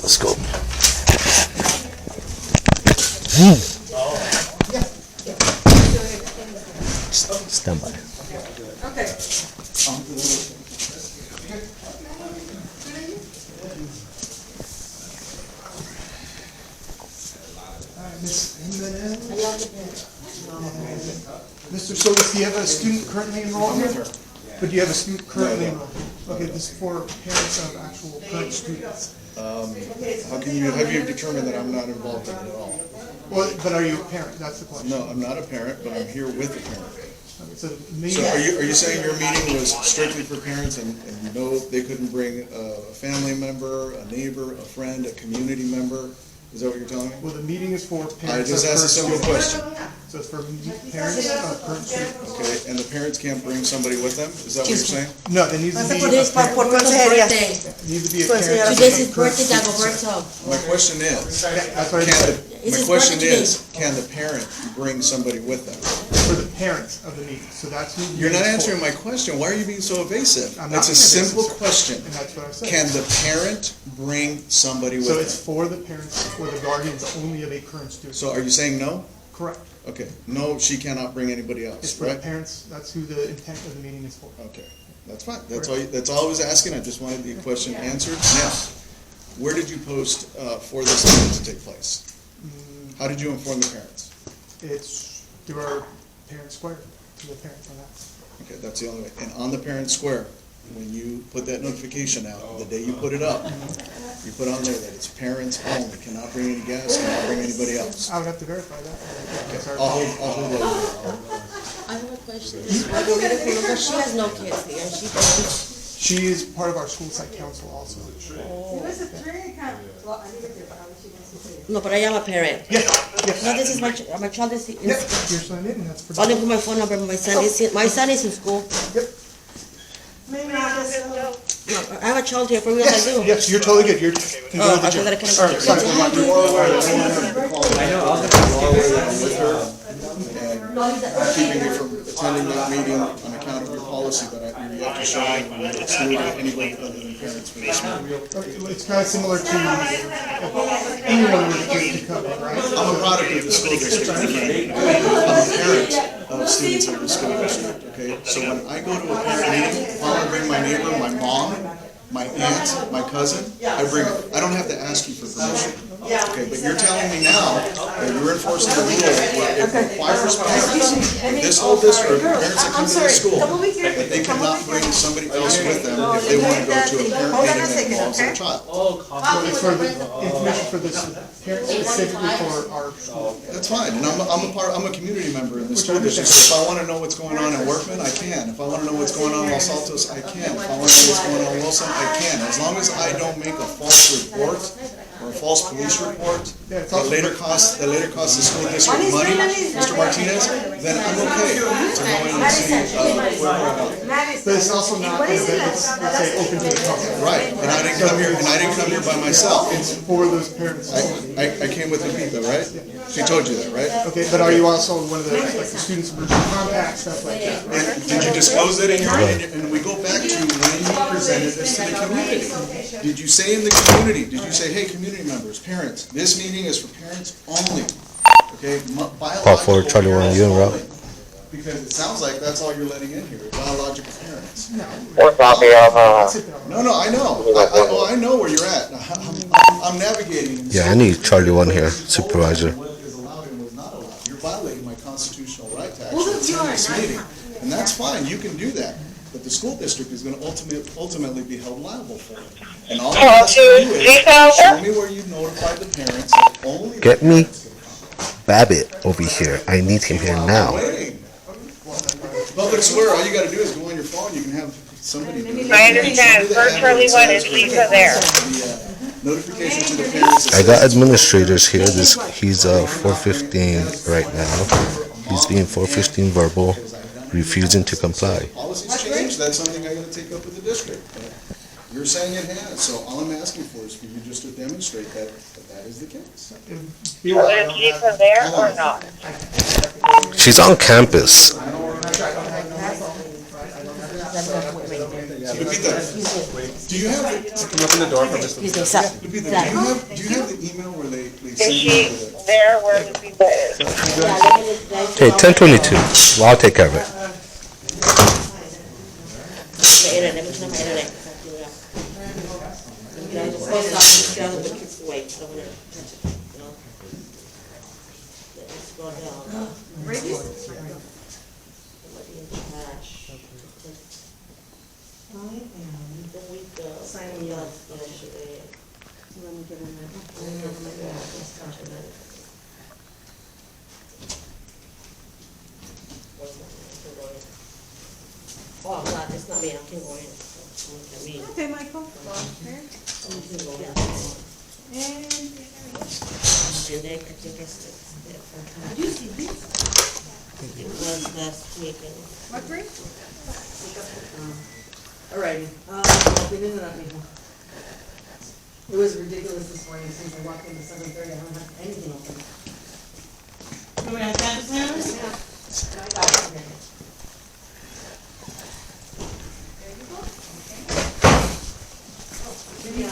Let's go. Stand by. Okay. Ms. Jimenez? Mr. Solis, do you have a student currently enrolled here? But do you have a student currently enrolled? Okay, this is for parents of actual current students. How can you, have you determined that I'm not involved in it at all? Well, but are you a parent? That's the question. No, I'm not a parent, but I'm here with a parent. Okay, so So are you saying your meeting was strictly for parents and no, they couldn't bring a family member, a neighbor, a friend, a community member? Is that what you're telling me? well, the meeting is for I parents of just asked a simple current question. students. So it's for parents of current students. Okay, and the parents can't bring somebody with them? Is that what you're saying? No, there needs to be a Today's parent. por consejería. Needs to be a parent. of Today's his current birthday, students. Dagoberto. My question is, That's what I said. It's my his question birthday is, can the parent bring somebody with them? For the parents of the meeting. So that's who. the You're not meeting is answering for. my question. Why are you being so evasive? I'm not It's a being evasive, simple sir. question. And that's what I said. Can the parent bring somebody with So them? it's for the parents or the guardians only of a current student. So are you saying no? Correct. Okay, no, she cannot bring anybody It's else, for the right? parents, that's who the intent of the meeting is for. Okay, that's fine. That's all I was asking. I just wanted the question answered. Now, where did you post for this meeting to take place? How did you inform the parents? It's through our parent square, to the parents on that. Okay, that's the only way. And on the parent square, when you put that notification out, the day you put it up, you put on there that it's parents only, cannot bring any guests, cannot bring anybody else. I would have to verify that. That's our I'll policy. hold over. I have a question. She has no kids here. She doesn't. She is part of our school site council also. No, but I am a parent. Yes, yes. No, this is my child is in Yep, school. you're signed in, and that's for. Only put my phone number. My son is in school. Yep. No, I have a child here. For real, I do. Yes, you're totally good. You're, can go to the I gym. thought I couldn't. All right, sorry. And keeping me from attending that meeting on account of your policy that you have to show me when you're excluding anybody other than parents from this meeting. Okay, it's kind of similar to anyone with a kid to come in, right? I'm a product of the school district. I'm a parent of students of the school district, okay? So when I go to a parent meeting, if I want to bring my neighbor, my mom, my aunt, my cousin, I bring them. I don't have to ask you for permission. Okay, but you're telling me now that you're enforcing a rule where it requires parents, this whole district, parents that come to this school, that they cannot bring somebody else with them if they want to go to a parent meeting that involves their child. Well, it's for the information for this parent specifically for our school. That's fine, and I'm a community member in the school district, so if I want to know what's going on in Workman, I can. If I want to know what's going on in Los Altos, I can. If I want to know what's going on in Wilson, I can. As long as I don't make a false report or a false police report that later costs the school district money, Mr. Martinez, then I'm okay to go in and see where we're at. But it's also not an event that's, let's say, open to the public. Right, and I didn't come here by myself. It's for those parents. I came with Lupita, right? She told you that, right? Okay, but are you also one of the, like, the students' emergency contact, stuff like that? And did you disclose that in your, and we go back to when you presented this to the community. Did you say in the community, did you say, hey, community members, parents, this meeting is for parents only, okay? For Charlie Biological Warren, you and Rob. parents only. Because it sounds like that's all you're letting in here, biological parents. We're talking of, No, I know. I know where you're at. I'm navigating. Yeah, I need Charlie One here, supervisor. What is allowed and was not allowed. You're violating my constitutional right to actually attend this meeting. And that's fine, you can do that. But the school district is going to ultimately be held liable for it. And all I ask you to do is show me where you notified the parents that only. Get me Babbitt over here. I need him here now. Waiting. Public square, all you got to do is go on your phone, you can have somebody. I understand, virtually what is Lisa there? Notification to the parents. I got administrators here. He's 415 right now. He's being 415 verbal, refusing to comply. Policies change, that's something I gotta take up with the district. But you're saying it has, so all I'm asking for is for you just to demonstrate that that is the case. Is Lisa there or not? She's on campus. Lupita, do you have the, Come open the door for Mr. Excuse me, sir. Lupita, do you have the email where they Is send she you the? there where the people is? Okay, 10:22. Well, I'll take care of it. Signing up yesterday. Let me get in there. Oh, I'm not, it's not me, I can go in. Look at me. Okay, Michael. I can go in. And And then I think it's different. you see this? It was last week and. What break? Alrighty, we didn't know people. It was ridiculous this morning, since I walked in at 7:30, I don't have anything open. Do we have campus members? Maybe,